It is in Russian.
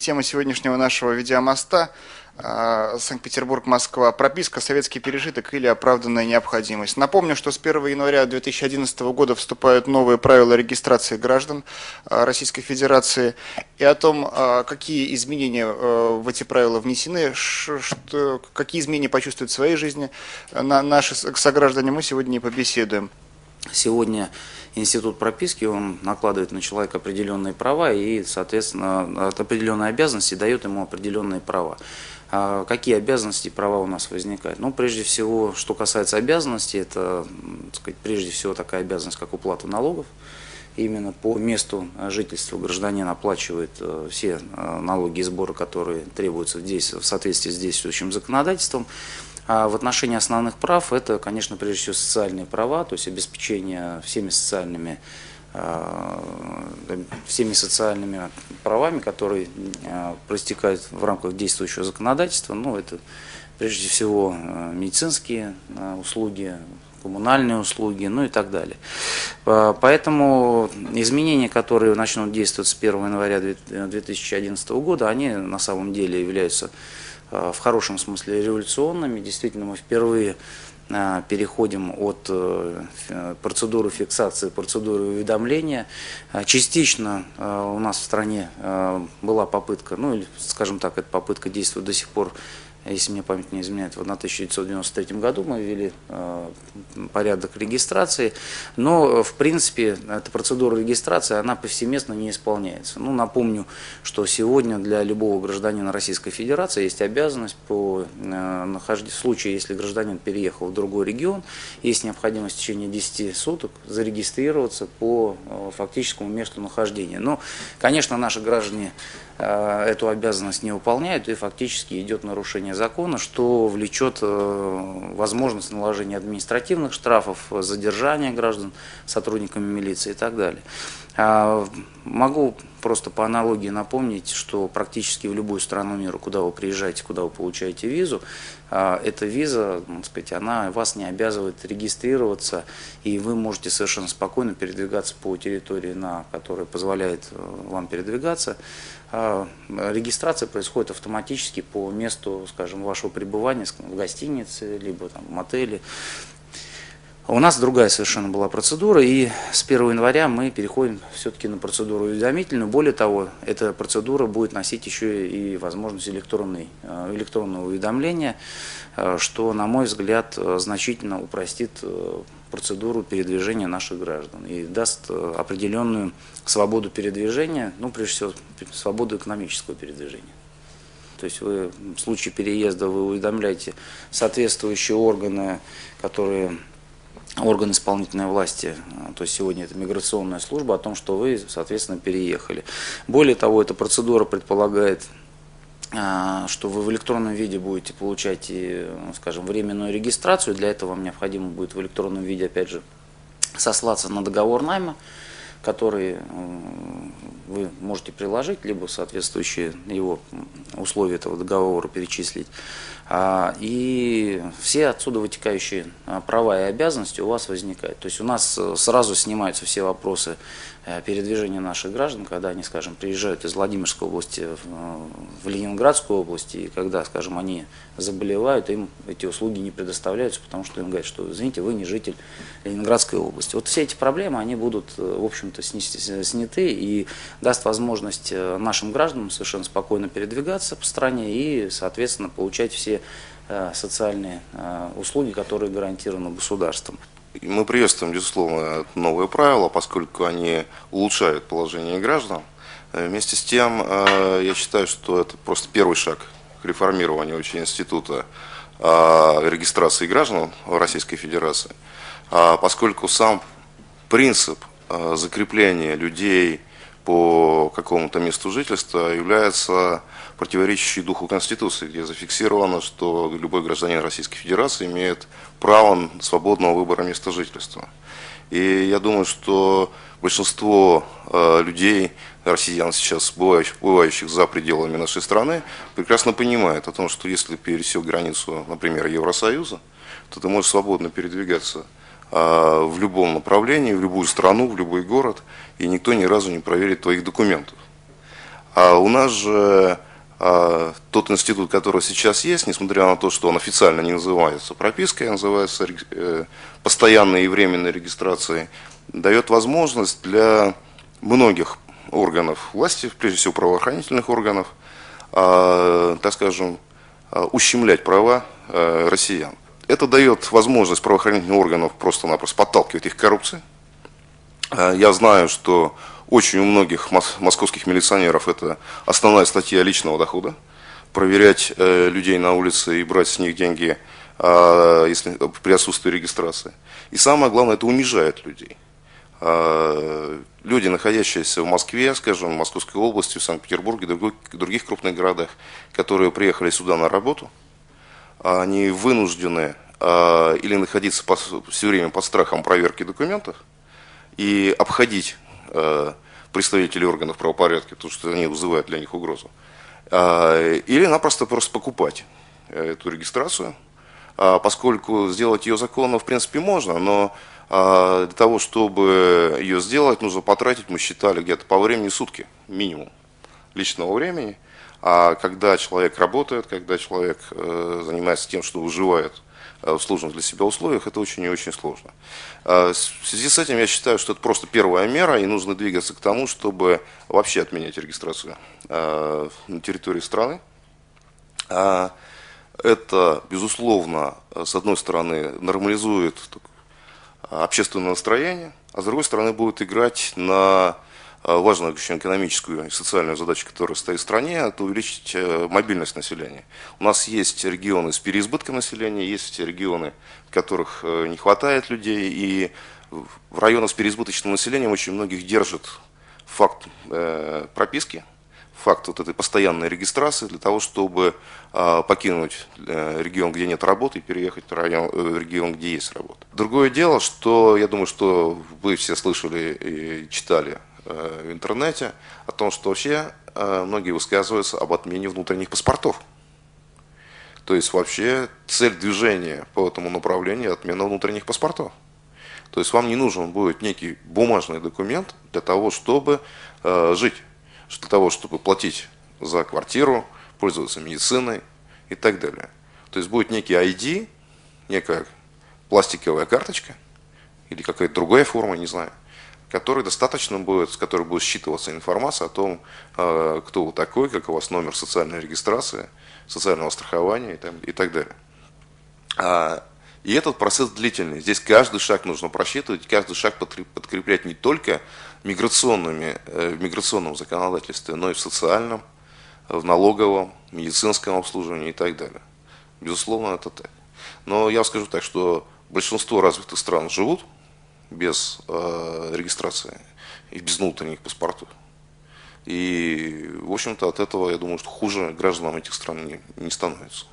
Тема сегодняшнего нашего видеомоста Санкт-Петербург-Москва. Прописка, советский пережиток или оправданная необходимость. Напомню, что с 1 января 2011 года вступают новые правила регистрации граждан Российской Федерации. И о том, какие изменения в эти правила внесены, какие изменения почувствуют в своей жизни наши сограждане, мы сегодня и побеседуем. Сегодня институт прописки, он накладывает на человека определенные права и, соответственно, от определенной обязанности дает ему определенные права. Какие обязанности и права у нас возникают? Ну, прежде всего, что касается обязанностей, это, так сказать, прежде всего такая обязанность, как уплата налогов. Именно по месту жительства гражданин оплачивает все налоги и сборы, которые требуются в соответствии с действующим законодательством. А в отношении основных прав это, конечно, прежде всего социальные права, то есть обеспечение всеми социальными правами, которые проистекают в рамках действующего законодательства. Ну, это прежде всего медицинские услуги, коммунальные услуги, ну и так далее. Поэтому изменения, которые начнут действовать с 1 января 2011 года, они на самом деле являются в хорошем смысле революционными. Действительно, мы впервые переходим от процедуры фиксации к процедуре уведомления. Частично у нас в стране была попытка, ну или, скажем так, эта попытка действует до сих пор. Если мне память не изменяет, в 1993 году мы ввели порядок регистрации, но, в принципе, эта процедура регистрации, она повсеместно не исполняется. Ну, напомню, что сегодня для любого гражданина Российской Федерации есть обязанность в случае, если гражданин переехал в другой регион, есть необходимость в течение 10 суток зарегистрироваться по фактическому месту нахождения. Но, конечно, наши граждане эту обязанность не выполняют, и фактически идет нарушение закона, что влечет возможность наложения административных штрафов, задержания граждан сотрудниками милиции и так далее. Могу просто по аналогии напомнить, что практически в любую страну мира, куда вы приезжаете, куда вы получаете визу, эта виза, так сказать, она вас не обязывает регистрироваться, и вы можете совершенно спокойно передвигаться по территории, на которой позволяет вам передвигаться. Регистрация происходит автоматически по месту, скажем, вашего пребывания в гостинице, либо там, в мотеле. У нас другая совершенно была процедура, и с 1 января мы переходим все-таки на процедуру уведомительную. Более того, эта процедура будет носить еще и возможность электронного уведомления, что, на мой взгляд, значительно упростит процедуру передвижения наших граждан и даст определенную свободу передвижения, ну, прежде всего, свободу экономического передвижения. То есть вы в случае переезда вы уведомляете соответствующие органы, орган исполнительной власти, то есть сегодня это миграционная служба, о том, что вы, соответственно, переехали. Более того, эта процедура предполагает, что вы в электронном виде будете получать, скажем, временную регистрацию. Для этого вам необходимо будет в электронном виде, опять же, сослаться на договор найма, который вы можете приложить, либо соответствующие его условия этого договора перечислить. И все отсюда вытекающие права и обязанности у вас возникают. То есть у нас сразу снимаются все вопросы передвижения наших граждан, когда они, скажем, приезжают из Владимирской области в Ленинградскую область, и когда, скажем, они заболевают, им эти услуги не предоставляются, потому что им говорят, что, извините, вы не житель Ленинградской области. Вот все эти проблемы, они будут, в общем-то, сняты, и даст возможность нашим гражданам совершенно спокойно передвигаться по стране и, соответственно, получать все социальные услуги, которые гарантированы государством. Мы приветствуем, безусловно, новые правила, поскольку они улучшают положение граждан. Вместе с тем, я считаю, что это просто первый шаг к реформированию института регистрации граждан в Российской Федерации, поскольку сам принцип закрепления людей по какому-то месту жительства является противоречащей духу Конституции, где зафиксировано, что любой гражданин Российской Федерации имеет право свободного выбора места жительства. И я думаю, что большинство людей, россиян сейчас, бывающих за пределами нашей страны, прекрасно понимают о том, что если пересек границу, например, Евросоюза, то ты можешь свободно передвигаться в любом направлении, в любую страну, в любой город, и никто ни разу не проверит твоих документов. А у нас же тот институт, который сейчас есть, несмотря на то, что он официально не называется пропиской, а называется постоянной и временной регистрацией, дает возможность для многих органов власти, прежде всего правоохранительных органов, так скажем, ущемлять права россиян. Это дает возможность правоохранительных органов просто-напросто подталкивать их к коррупции. Я знаю, что очень у многих московских милиционеров это основная статья личного дохода. Проверять людей на улице и брать с них деньги если, при отсутствии регистрации. И самое главное, это унижает людей. Люди, находящиеся в Москве, скажем, в Московской области, в Санкт-Петербурге, в других крупных городах, которые приехали сюда на работу, они вынуждены или находиться все время под страхом проверки документов и обходить представителей органов правопорядка, потому что они вызывают для них угрозу, или напросто просто покупать эту регистрацию, поскольку сделать ее законно в принципе можно, но для того, чтобы ее сделать, нужно потратить, мы считали, где-то по времени сутки минимум личного времени. А когда человек работает, когда человек занимается тем, что выживает в сложных для себя условиях, это очень и очень сложно. В связи с этим я считаю, что это просто первая мера, и нужно двигаться к тому, чтобы вообще отменять регистрацию на территории страны. Это, безусловно, с одной стороны, нормализует общественное настроение, а с другой стороны, будет играть на важную экономическую и социальную задачу, которая стоит в стране, это увеличить мобильность населения. У нас есть регионы с переизбытком населения, есть регионы, в которых не хватает людей, и в районах с переизбыточным населением очень многих держит факт прописки, факт вот этой постоянной регистрации для того, чтобы покинуть регион, где нет работы, и переехать в регион, где есть работа. Другое дело, что я думаю, что вы все слышали и читали в интернете о том, что вообще многие высказываются об отмене внутренних паспортов. То есть вообще цель движения по этому направлению – отмена внутренних паспортов. То есть вам не нужен будет некий бумажный документ для того, чтобы жить, для того, чтобы платить за квартиру, пользоваться медициной и так далее. То есть будет некий ID, некая пластиковая карточка или какая-то другая форма, не знаю, которой достаточно будет, с которой будет считываться информация о том, кто вы такой, как у вас номер социальной регистрации, социального страхования и так далее. И этот процесс длительный. Здесь каждый шаг нужно просчитывать, каждый шаг подкреплять не только в миграционном законодательстве, но и в социальном, в налоговом, медицинском обслуживании и так далее. Безусловно, это так. Но я скажу так, что большинство развитых стран живут без регистрации и без внутренних паспортов. И, в общем-то, от этого, я думаю, что хуже гражданам этих стран не становится.